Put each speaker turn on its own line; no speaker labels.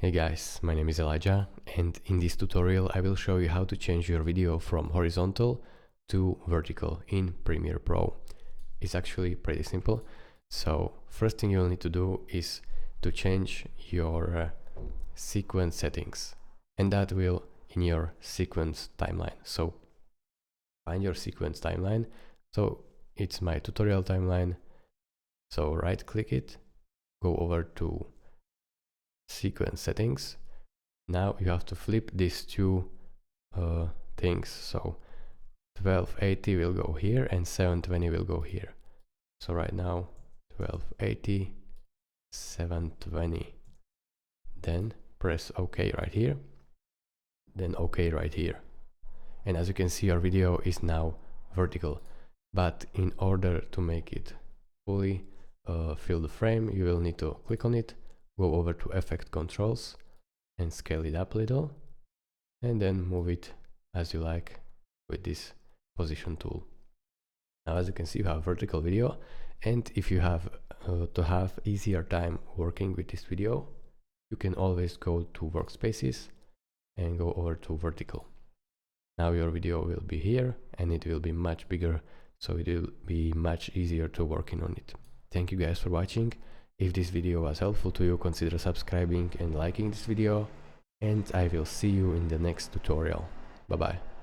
Hey guys, my name is Elijah, and in this tutorial I will show you how to change your video from horizontal to vertical in Premiere Pro. It's actually pretty simple. So first thing you'll need to do is to change your sequence settings, and that will in your sequence timeline. So find your sequence timeline. So it's my tutorial timeline. So right click it, go over to sequence settings. Now you have to flip these two things. So 1280 will go here and 720 will go here. So right now 1280, 720. Then press OK right here. Then OK right here. And as you can see, our video is now vertical. But in order to make it fully fill the frame, you will need to click on it, go over to Effect Controls and scale it up a little, and then move it as you like with this position tool. Now as you can see, you have vertical video, and if you have to have easier time working with this video, you can always go to workspaces and go over to vertical. Now your video will be here and it will be much bigger, so it will be much easier to working on it. Thank you guys for watching. If this video was helpful to you, consider subscribing and liking this video, and I will see you in the next tutorial. Bye bye.